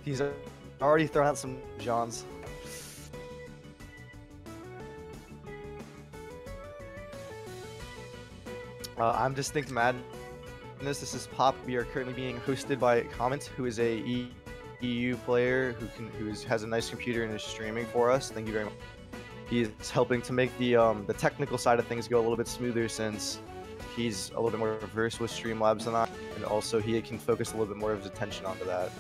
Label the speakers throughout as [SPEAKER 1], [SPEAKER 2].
[SPEAKER 1] He's already thrown out some Johns. I'm Distinct Madness. This is Pop. We are currently being hosted by Comment, who is a EU player who has a nice computer and is streaming for us. Thank you very much. He's helping to make the technical side of things go a little bit smoother, since he's a little bit more versed with Streamlabs than I, and also he can focus a little bit more of his attention onto that.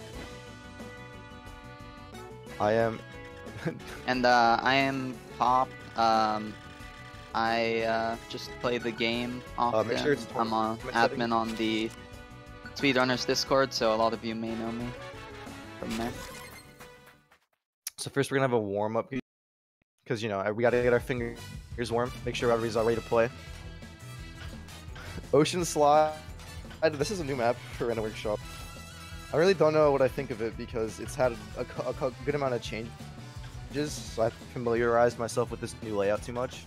[SPEAKER 1] I am
[SPEAKER 2] And I am Pop. I just play the game often.
[SPEAKER 1] Make sure it's
[SPEAKER 2] I'm an admin on the Speedrunners Discord, so a lot of you may know me from there.
[SPEAKER 1] So first we're gonna have a warm-up, because you know we gotta get our fingers warm, make sure everybody's all ready to play. Ocean Slide. This is a new map for Random Workshop. I really don't know what I think of it, because it's had a good amount of changes, so I've familiarized myself with this new layout too much.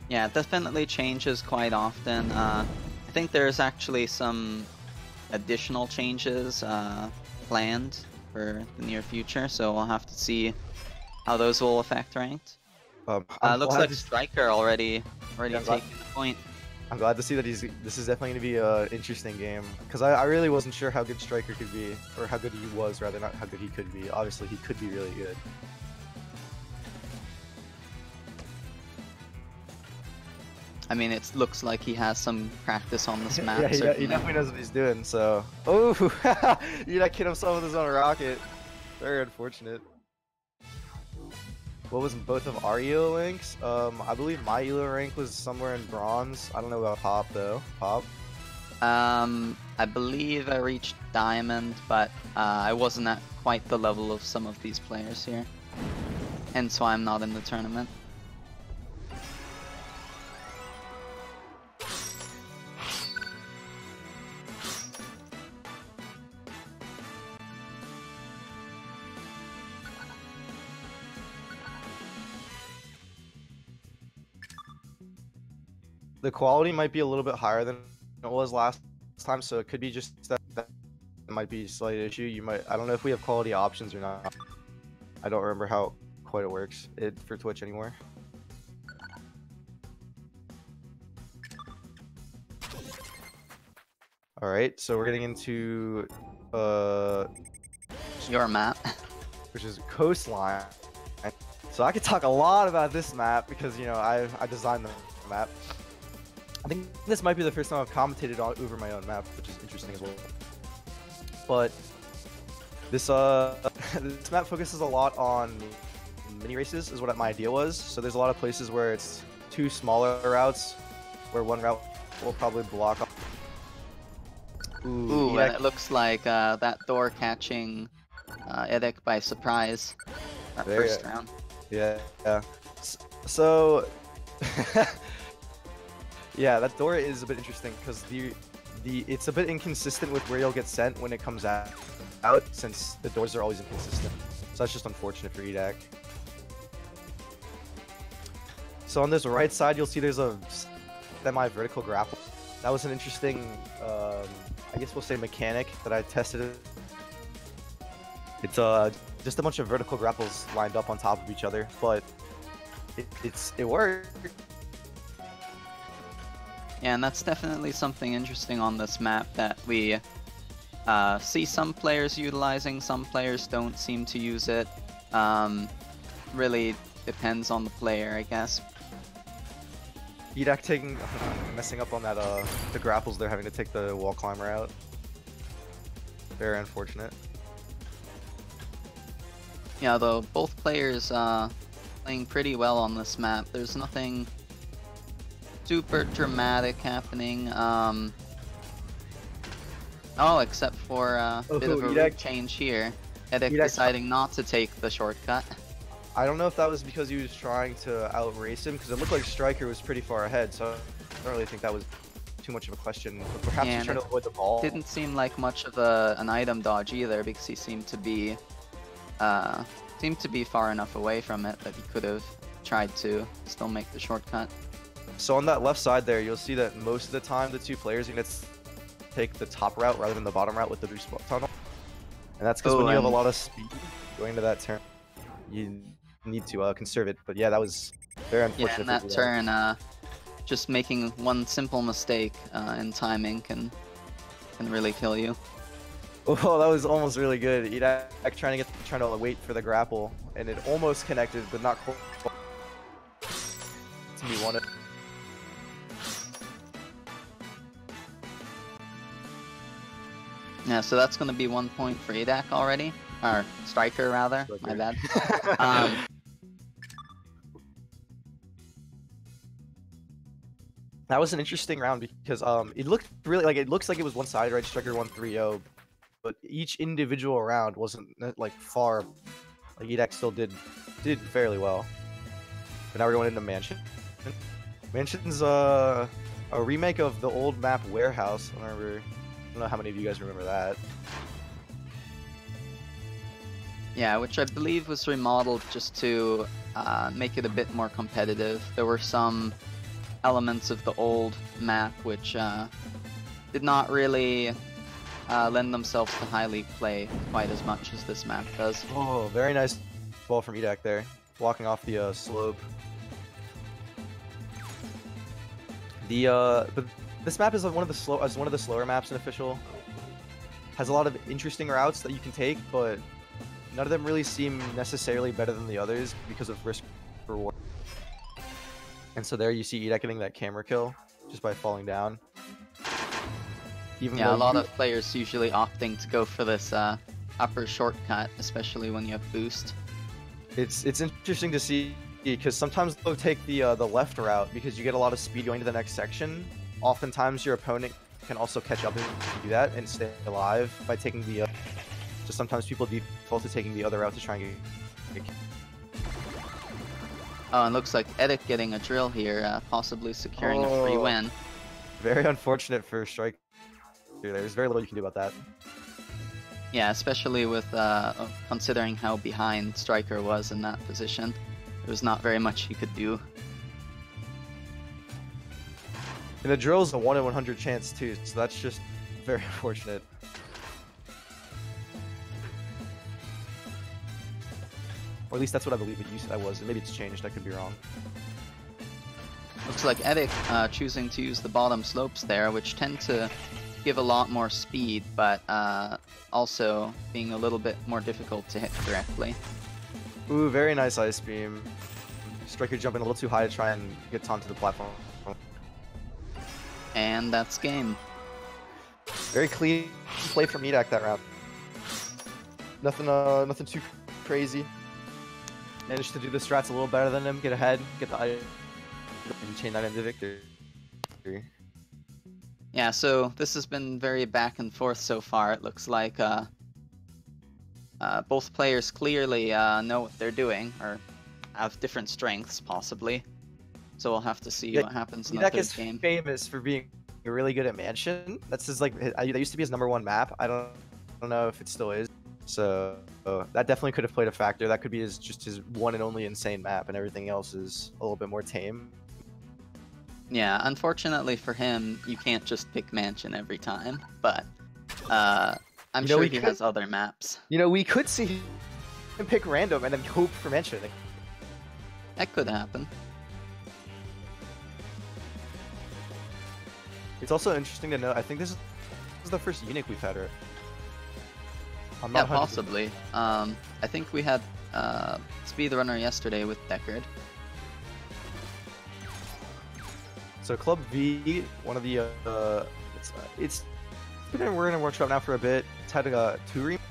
[SPEAKER 2] Yeah, it definitely changes quite often. I think there's actually some additional changes planned for the near future, so we'll have to see how those will affect ranked. Looks like Strayker already taking the point.
[SPEAKER 1] I'm glad to see that this is definitely going to be an interesting game, because I really wasn't sure how good Strayker could be, or how good he was, rather, not how good he could be. Obviously, he could be really good.
[SPEAKER 2] I mean, it looks like he has some practice on this map.
[SPEAKER 1] Yeah, he definitely knows what he's doing, so... Oh! Edakk hit himself with his own rocket. Very unfortunate. What was both of our elo ranks? I believe my elo rank was somewhere in bronze. I don't know about Pop, though. Pop?
[SPEAKER 2] I believe I reached diamond, but I wasn't at quite the level of some of these players here. Hence why I'm not in the tournament.
[SPEAKER 1] The quality might be a little bit higher than it was last time, so it could be just that might be a slight issue. I don't know if we have quality options or not. I don't remember how quite it works for Twitch anymore. All right, so we're getting into
[SPEAKER 2] your map,
[SPEAKER 1] which is Coastline. So I could talk a lot about this map, because you know I designed the map. I think this might be the first time I've commentated over my own map, which is interesting as well. But this this map focuses a lot on mini races, is what my idea was. So there's a lot of places where it's two smaller routes, where one route will probably block off.
[SPEAKER 2] Ooh, and it looks like that door catching Edakk by surprise that first round.
[SPEAKER 1] Yeah. So. Yeah, that door is a bit interesting, because it's a bit inconsistent with where you'll get sent when it comes out, since the doors are always inconsistent. So that's just unfortunate for Edakk. So on this right side, you'll see there's a semi-vertical grapple. That was an interesting, I guess we'll say, mechanic that I tested. It's just a bunch of vertical grapples lined up on top of each other, but it worked.
[SPEAKER 2] Yeah, and that's definitely something interesting on this map that we see some players utilizing, some players don't seem to use it. Really depends on the player, I guess.
[SPEAKER 1] Edakk messing up on that the grapples. They're having to take the wall climber out. Very unfortunate.
[SPEAKER 2] Yeah, though both players playing pretty well on this map. There's nothing super dramatic happening. Oh, except for a bit of a route change here. Edakk deciding not to take the shortcut.
[SPEAKER 1] I don't know if that was because he was trying to outrace him, because it looked like Strayker was pretty far ahead, so I don't really think that was too much of a question. But perhaps he's trying to avoid the ball.
[SPEAKER 2] Didn't seem like much of an item dodge either, because he seemed to be far enough away from it that he could have tried to still make the shortcut.
[SPEAKER 1] So on that left side there, you'll see that most of the time the two players are going to take the top route rather than the bottom route with the boost tunnel. And that's because
[SPEAKER 2] Oh,
[SPEAKER 1] when you have a
[SPEAKER 2] and-
[SPEAKER 1] lot of speed going to that turn, you need to conserve it. But yeah, that was very unfortunate.
[SPEAKER 2] Yeah, in
[SPEAKER 1] for
[SPEAKER 2] that
[SPEAKER 1] Edakk.
[SPEAKER 2] turn, just making one simple mistake in timing can really kill you.
[SPEAKER 1] Oh, that was almost really good. Edakk trying to wait for the grapple, and it almost connected, but not quite. To be one.
[SPEAKER 2] Yeah, so that's going to be 1 point for Edakk already. Or Striker, rather. My bad.
[SPEAKER 1] That was an interesting round because it looked really it looks like it was one-sided, right? Striker won 3-0, but each individual round wasn't like far. Like Edakk still did fairly well. But now we're going into Mansion. Mansion's a remake of the old map Warehouse. I don't know how many of you guys remember that.
[SPEAKER 2] Yeah, which I believe was remodeled just to make it a bit more competitive. There were some elements of the old map which did not really lend themselves to highly play quite as much as this map does.
[SPEAKER 1] Oh, very nice ball from Edakk there, walking off the slope. But this map is one of the slower maps in official. Has a lot of interesting routes that you can take, but none of them really seem necessarily better than the others because of risk reward. And so there you see Edakk getting that camera kill just by falling down. Even
[SPEAKER 2] Yeah, a lot of players usually opting to go for this upper shortcut, especially when you have boost.
[SPEAKER 1] It's interesting to see because sometimes they'll take the left route because you get a lot of speed going to the next section. Oftentimes your opponent can also catch up and do that and stay alive by taking the. Just sometimes people default to taking the other route to try and get.
[SPEAKER 2] Oh, and looks like Edakk getting a drill here, possibly securing a free win.
[SPEAKER 1] Very unfortunate for Strayker. There's very little you can do about that.
[SPEAKER 2] Yeah, especially with considering how behind Striker was in that position. There was not very much he could do.
[SPEAKER 1] And the drill's a 1 in 100 chance too, so that's just very unfortunate. Or at least that's what I believe it used. I was. Maybe it's changed. I could be wrong.
[SPEAKER 2] Looks like Edakk choosing to use the bottom slopes there, which tend to give a lot more speed, but also being a little bit more difficult to hit correctly.
[SPEAKER 1] Ooh, very nice ice beam. Striker jumping a little too high to try and get onto the platform.
[SPEAKER 2] And that's game.
[SPEAKER 1] Very clean play from Edakk that round. Nothing too crazy. Managed to do the strats a little better than him, get ahead, get the item, and chain that into victory.
[SPEAKER 2] Yeah, so this has been very back and forth so far. It looks like both players clearly know what they're doing, or have different strengths, possibly. So we'll have to see what happens in the third game.
[SPEAKER 1] Edakk is famous for being really good at Mansion. That's his that used to be his #1 map. I don't know if it still is. So that definitely could have played a factor. That could be just his one and only insane map, and everything else is a little bit more tame.
[SPEAKER 2] Yeah, unfortunately for him, you can't just pick Mansion every time, but I'm sure he has other maps.
[SPEAKER 1] You know, we could see him pick random and then hope for Mansion.
[SPEAKER 2] That could happen.
[SPEAKER 1] It's also interesting to note, I think this is the first Unique we've had, right?
[SPEAKER 2] Yeah, possibly. I think we had Speedrunner yesterday with Deckard.
[SPEAKER 1] So Club V, one of the we're in a workshop now for a bit. It's had a 2 remakes.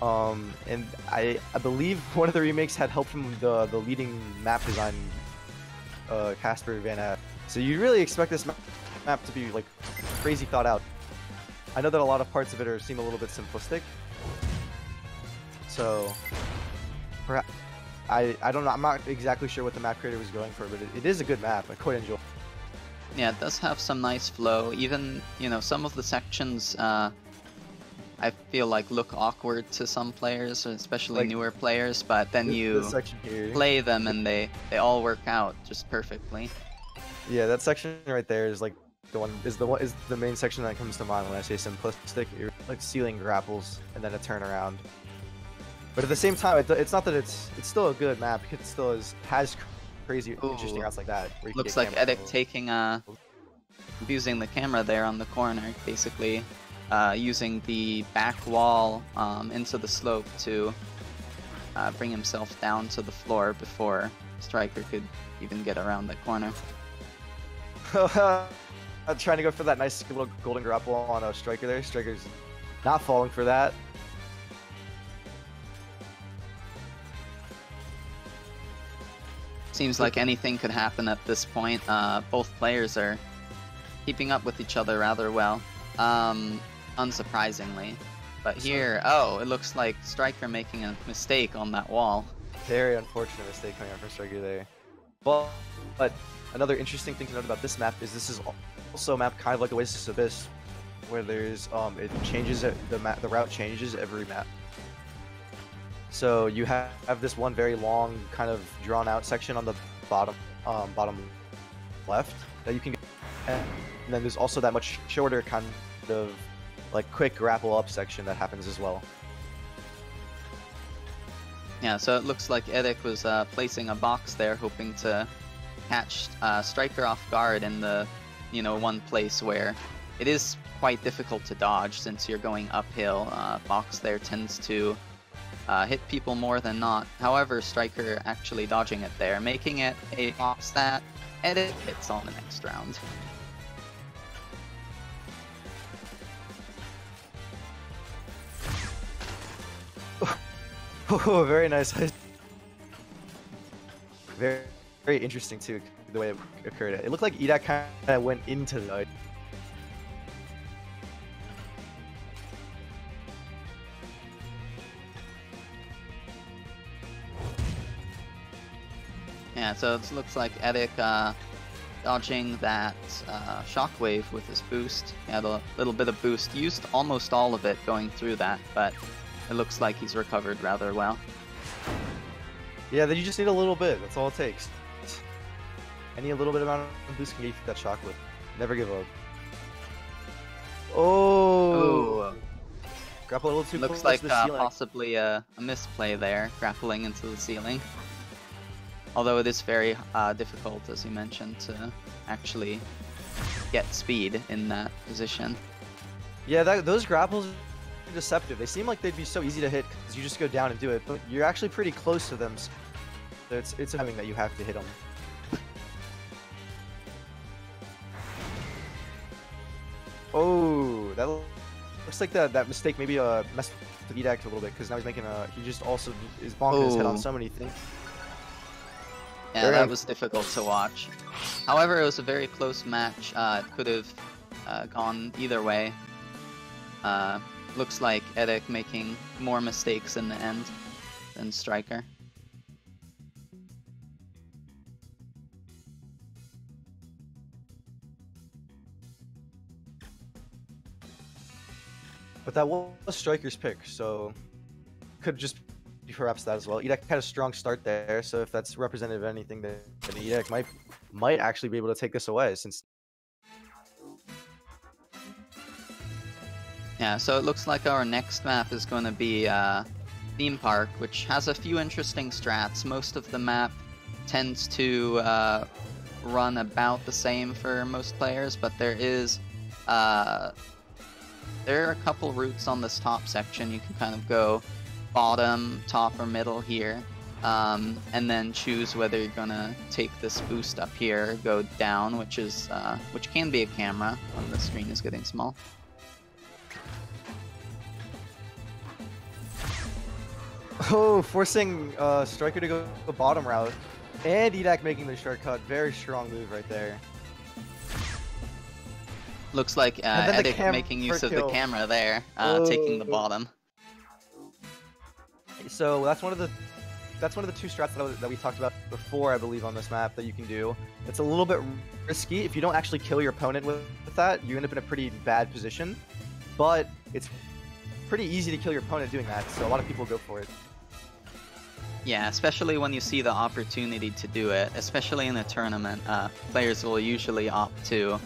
[SPEAKER 1] And I believe one of the remakes had help from the leading map design, Casper Van Aert. So you really expect this map to be like crazy thought out. I know that a lot of parts of it seem a little bit simplistic. So perhaps I don't know. I'm not exactly sure what the map creator was going for, but it is a good map. I quite enjoy it.
[SPEAKER 2] Yeah, it does have some nice flow. Even, you know, some of the sections I feel like look awkward to some players, especially like newer players, but then you play them and they all work out just perfectly.
[SPEAKER 1] Yeah, that section right there is like is the main section that comes to mind when I say simplistic. You're like ceiling grapples and then a turnaround. But at the same time, it's not that it's still a good map. It still has crazy, interesting routes like that. Where you
[SPEAKER 2] Looks
[SPEAKER 1] can
[SPEAKER 2] like
[SPEAKER 1] get
[SPEAKER 2] Edakk taking abusing the camera there on the corner, basically using the back wall into the slope to bring himself down to the floor before Strayker could even get around that corner.
[SPEAKER 1] I'm trying to go for that nice little golden grapple on a Strayker there. Strayker's not falling for that.
[SPEAKER 2] Seems like anything could happen at this point. Both players are keeping up with each other rather well, unsurprisingly. But here, oh, it looks like Strayker making a mistake on that wall.
[SPEAKER 1] Very unfortunate mistake coming out from Strayker there. But another interesting thing to note about this map is this is also a map kind of like Oasis Abyss, where there's it changes the route changes every map. So you have this one very long, kind of drawn-out section on the bottom left that you can get, and then there's also that much shorter kind of like quick grapple up section that happens as well.
[SPEAKER 2] Yeah, so it looks like Edakk was placing a box there, hoping to catch Strayker off guard in the one place where it is quite difficult to dodge since you're going uphill. Box there tends to hit people more than not. However, Strayker actually dodging it there, making it a box that Edakk hits on the next round.
[SPEAKER 1] Oh, very nice. Very, very interesting too, the way it occurred. It looked like Edakk kind of went into the...
[SPEAKER 2] Yeah, so it looks like Edakk dodging that shockwave with his boost. He had a little bit of boost, used almost all of it going through that, but it looks like he's recovered rather well.
[SPEAKER 1] Yeah, then you just need a little bit. That's all it takes. Any little bit amount of boost can get you that shockwave. Never give up. Oh! Grapple a little too
[SPEAKER 2] looks
[SPEAKER 1] close
[SPEAKER 2] like
[SPEAKER 1] to the ceiling.
[SPEAKER 2] Possibly a misplay there, grappling into the ceiling. Although it is very difficult, as you mentioned, to actually get speed in that position. Yeah,
[SPEAKER 1] those grapples are deceptive. They seem like they'd be so easy to hit because you just go down and do it, but you're actually pretty close to them. So it's a timing that you have to hit them. Oh, that looks like that mistake maybe messed with Edakk a little bit because now he's making he just also is bonking his head on so many things.
[SPEAKER 2] Yeah, that was difficult to watch. However, it was a very close match. It could have gone either way. Looks like Edakk making more mistakes in the end than Strayker.
[SPEAKER 1] But that was Strayker's pick, so could just be perhaps that as well. Edakk had a strong start there, so if that's representative of anything, then Edakk might actually be able to take this away since.
[SPEAKER 2] Yeah, so it looks like our next map is going to be Theme Park, which has a few interesting strats. Most of the map tends to run about the same for most players, but there are a couple routes on this top section. You can kind of go bottom, top, or middle here, and then choose whether you're gonna take this boost up here, or go down, which can be a camera when the screen is getting small.
[SPEAKER 1] Oh, forcing Strayker to go the bottom route, and Edakk making the shortcut. Very strong move right there.
[SPEAKER 2] Looks like Edakk making use of the camera there, taking the bottom.
[SPEAKER 1] So that's one of the two strats that we talked about before, I believe, on this map that you can do. It's a little bit risky. If you don't actually kill your opponent with that, you end up in a pretty bad position. But it's pretty easy to kill your opponent doing that, so a lot of people go for it.
[SPEAKER 2] Yeah, especially when you see the opportunity to do it, especially in a tournament, players will usually opt to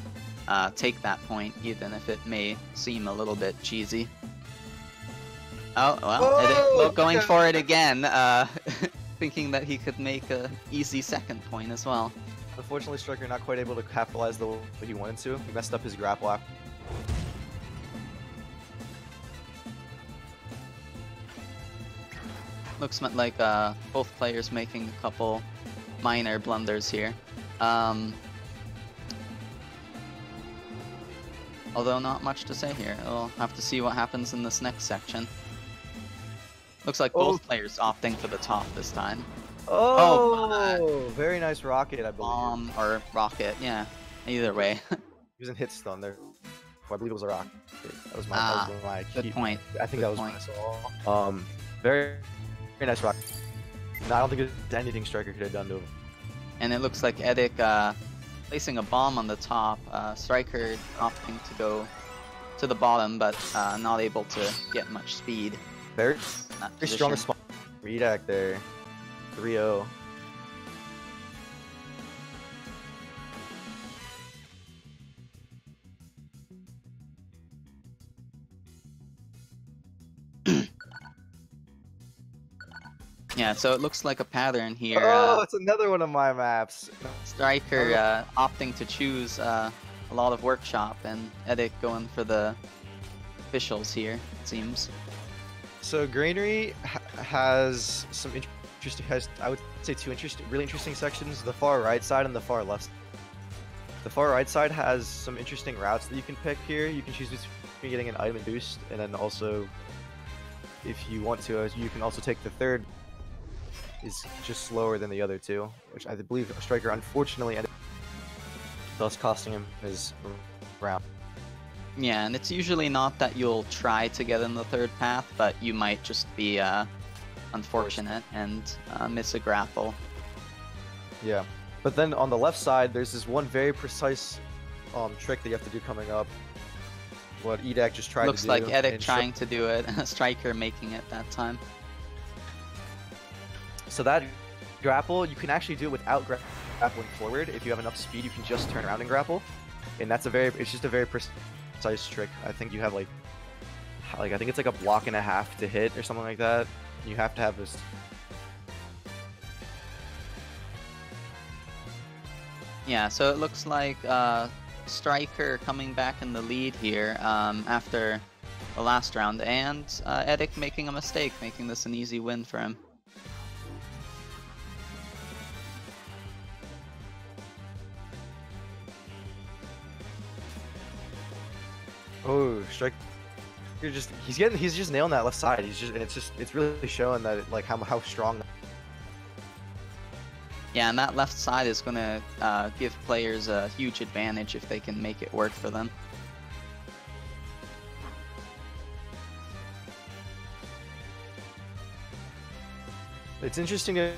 [SPEAKER 2] take that point, even if it may seem a little bit cheesy. Oh, well, Edakk going for it again, thinking that he could make a easy second point as well.
[SPEAKER 1] Unfortunately, Strayker not quite able to capitalize the way he wanted to. He messed up his grapple after.
[SPEAKER 2] Looks like both players making a couple minor blunders here. Although not much to say here. We'll have to see what happens in this next section. Looks like both players opting for the top this time.
[SPEAKER 1] Oh, very nice rocket, I believe.
[SPEAKER 2] Bomb or rocket, yeah. Either way.
[SPEAKER 1] He was in hit stun there. I believe it was a rocket. That was my
[SPEAKER 2] good point.
[SPEAKER 1] I think that was my saw. Very nice rocket. No, I don't think there's anything Strayker could have done to him.
[SPEAKER 2] And it looks like Edakk placing a bomb on the top. Strayker opting to go to the bottom, but not able to get much speed.
[SPEAKER 1] Very strong response. Edakk there. 3-0.
[SPEAKER 2] Yeah, so it looks like a pattern here.
[SPEAKER 1] Oh, it's another one of my maps.
[SPEAKER 2] Strayker opting to choose a lot of workshop, and Edakk going for the officials here, it seems.
[SPEAKER 1] So Granary has some interesting, I would say two really interesting sections: the far right side and the far left. The far right side has some interesting routes that you can pick here. You can choose between getting an item and boost, and then also, if you want to, you can also take the third. Is just slower than the other two, which I believe Strayker unfortunately ended, thus costing him his round.
[SPEAKER 2] Yeah, and it's usually not that you'll try to get in the third path, but you might just be unfortunate and miss a grapple.
[SPEAKER 1] Yeah, but then on the left side, there's this one very precise trick that you have to do coming up. What Edakk just tried to do.
[SPEAKER 2] Looks like Edakk trying to do it, Strayker making it that time.
[SPEAKER 1] So that grapple, you can actually do it without grappling forward. If you have enough speed, you can just turn around and grapple. And that's it's just a very precise trick. I think you have like I think it's like a block and a half to hit or something like that. You have to have this.
[SPEAKER 2] Yeah, so it looks like Strayker coming back in the lead here after the last round, and Edakk making a mistake, making this an easy win for him.
[SPEAKER 1] Oh, Strayker he's just nailing that left side. It's really showing that how strong.
[SPEAKER 2] Yeah, and that left side is going to give players a huge advantage if they can make it work for them.
[SPEAKER 1] It's interesting to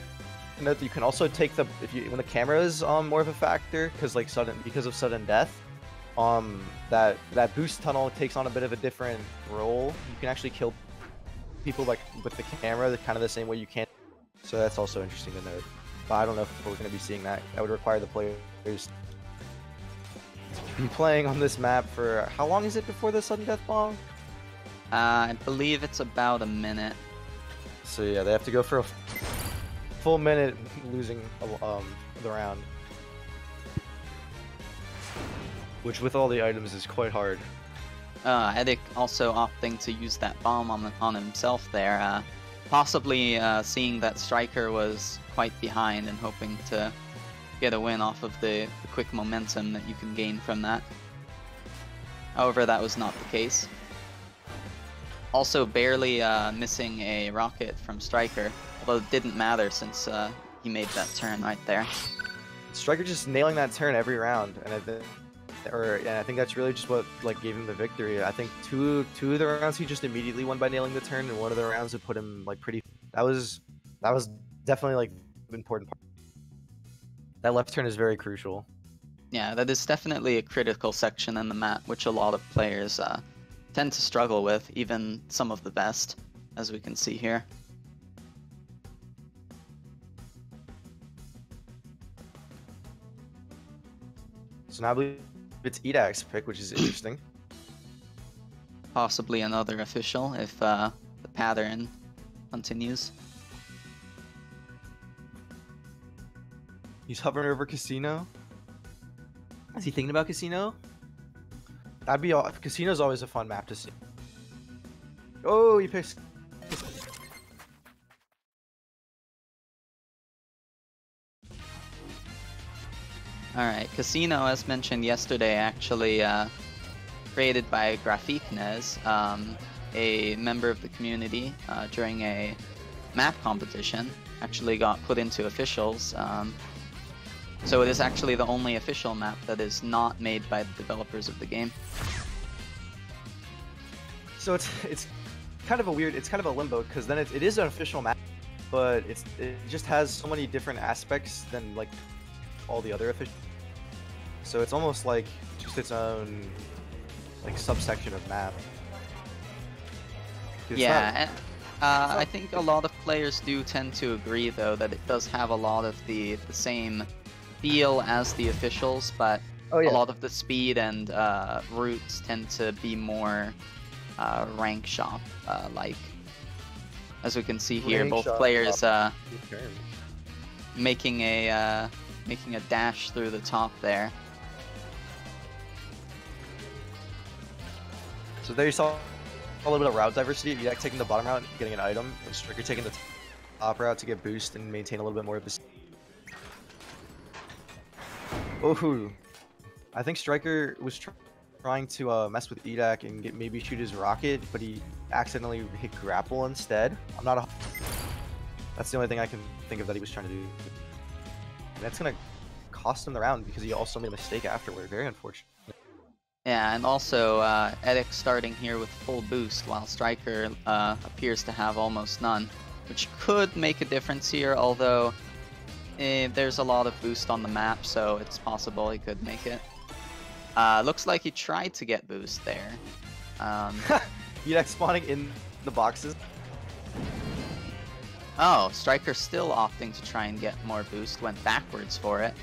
[SPEAKER 1] note that you can also take when the camera is more of a factor because of sudden death. That boost tunnel takes on a bit of a different role. You can actually kill people with the camera, kind of the same way you can. So that's also interesting to note. But I don't know if we're going to be seeing that. That would require the players to be playing on this map for how long is it before the sudden death bomb?
[SPEAKER 2] I believe it's about a minute.
[SPEAKER 1] So yeah, they have to go for a full minute losing the round. Which with all the items is quite hard.
[SPEAKER 2] Edakk also opting to use that bomb on himself there, possibly seeing that Strayker was quite behind and hoping to get a win off of the quick momentum that you can gain from that. However, that was not the case. Also barely missing a rocket from Strayker, although it didn't matter since he made that turn right there.
[SPEAKER 1] Strayker just nailing that turn every round, and I think that's really just what gave him the victory. I think two of the rounds he just immediately won by nailing the turn, and one of the rounds that put him pretty. That was definitely the important part. That left turn is very crucial.
[SPEAKER 2] Yeah, that is definitely a critical section in the map, which a lot of players tend to struggle with, even some of the best, as we can see here.
[SPEAKER 1] So now I believe it's Edakk's pick, which is interesting.
[SPEAKER 2] Possibly another official if the pattern continues.
[SPEAKER 1] He's hovering over Casino. Is he thinking about Casino? That'd be all. Casino's always a fun map to see. Oh, he picks.
[SPEAKER 2] Alright, Casino, as mentioned yesterday, actually created by Grafiknes, a member of the community during a map competition, actually got put into officials. So it is actually the only official map that is not made by the developers of the game.
[SPEAKER 1] So it's kind of a weird, it's kind of a limbo, because then it is an official map, but it just has so many different aspects than like all the other official. So it's almost like just its own like subsection of map.
[SPEAKER 2] Yeah, I think a lot of players do tend to agree though that it does have a lot of the same feel as the officials, but a lot of the speed and routes tend to be more rank shop like. As we can see here,
[SPEAKER 1] Rank
[SPEAKER 2] both
[SPEAKER 1] shop,
[SPEAKER 2] players making a dash through the top there.
[SPEAKER 1] So there you saw a little bit of route diversity. Edakk taking the bottom route, getting an item, and Strayker taking the top route to get boost and maintain a little bit more of this. Oh, I think Strayker was trying to mess with Edakk and maybe shoot his rocket, but he accidentally hit grapple instead. I'm not. That's the only thing I can think of that he was trying to do. And that's gonna cost him the round because he also made a mistake afterward. Very unfortunate.
[SPEAKER 2] Yeah, and also Edakk starting here with full boost while Strayker appears to have almost none, which could make a difference here, although there's a lot of boost on the map, so it's possible he could make it. Looks like he tried to get boost there.
[SPEAKER 1] Edakk spawning in the boxes.
[SPEAKER 2] Oh, Strayker still opting to try and get more boost, went backwards for it.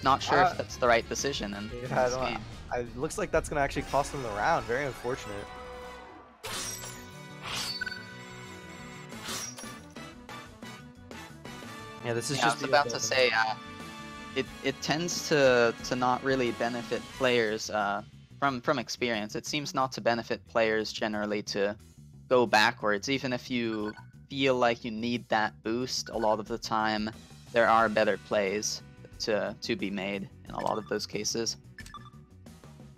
[SPEAKER 2] Not sure if that's the right decision in this game.
[SPEAKER 1] It looks like that's going to actually cost him the round. Very unfortunate. Yeah, this is just.
[SPEAKER 2] I was about to say, it tends to not really benefit players from experience. It seems not to benefit players generally to go backwards, even if you feel like you need that boost. A lot of the time, there are better plays to be made in a lot of those cases.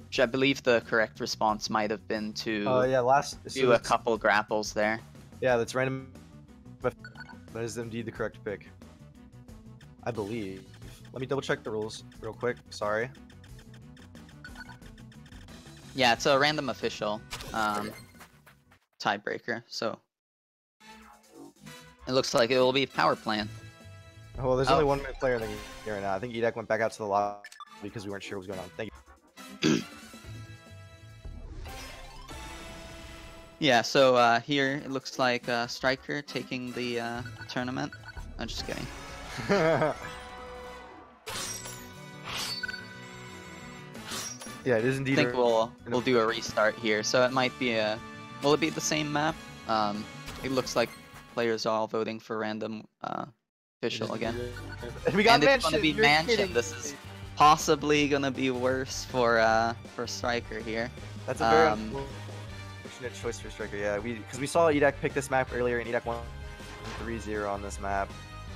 [SPEAKER 2] Which I believe the correct response might have been to do a couple grapples there.
[SPEAKER 1] Yeah, that's random. That is indeed the correct pick, I believe. Let me double check the rules real quick. Sorry.
[SPEAKER 2] Yeah, it's a random official tiebreaker, so it looks like it will be power plant.
[SPEAKER 1] Oh, well, there's only 1 minute player in the game right now. I think Edakk went back out to the lobby because we weren't sure what was going on. Thank you.
[SPEAKER 2] Yeah, so here it looks like Strayker taking the tournament. I'm just kidding.
[SPEAKER 1] Yeah, it is indeed.
[SPEAKER 2] I think we'll do a restart here. So it might be a. Will it be the same map? It looks like players are all voting for random official again.
[SPEAKER 1] We got
[SPEAKER 2] and it's going to be
[SPEAKER 1] You're
[SPEAKER 2] Mansion.
[SPEAKER 1] kidding.
[SPEAKER 2] This is possibly going to be worse for Strayker here.
[SPEAKER 1] That's a very unfortunate choice for Strayker. Yeah, because we saw Edakk pick this map earlier, and Edakk won 3-0 on this map.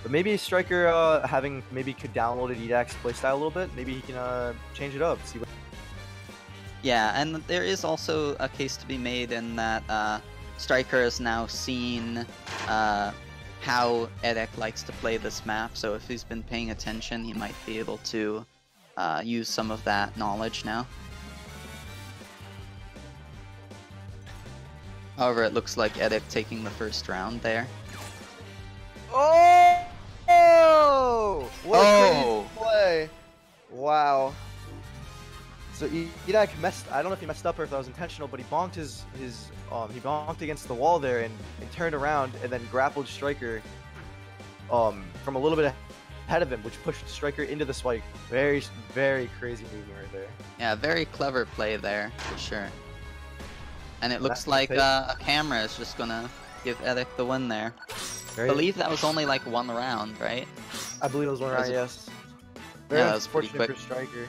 [SPEAKER 1] But maybe Strayker maybe could downloaded Edakk's playstyle a little bit. Maybe he can change it up. See what.
[SPEAKER 2] Yeah, and there is also a case to be made in that Strayker has now seen how Edakk likes to play this map, so if he's been paying attention, he might be able to use some of that knowledge now. However, it looks like Edakk taking the first round there.
[SPEAKER 1] Oh! Oh! What a crazy play! Wow. So Edakk messed. I don't know if he messed up or if that was intentional, but he bonked he bonked against the wall there and turned around and then grappled Strayker from a little bit ahead of him, which pushed Striker into the spike. Very, very crazy movement right there.
[SPEAKER 2] Yeah, very clever play there, for sure. And it looks
[SPEAKER 1] That's
[SPEAKER 2] like
[SPEAKER 1] the
[SPEAKER 2] a camera is just gonna give Edakk the win there. I believe that was only like one round, right?
[SPEAKER 1] I believe it was one round, yes.
[SPEAKER 2] Yeah,
[SPEAKER 1] Very
[SPEAKER 2] that was pretty
[SPEAKER 1] fortunate
[SPEAKER 2] quick.
[SPEAKER 1] for Striker.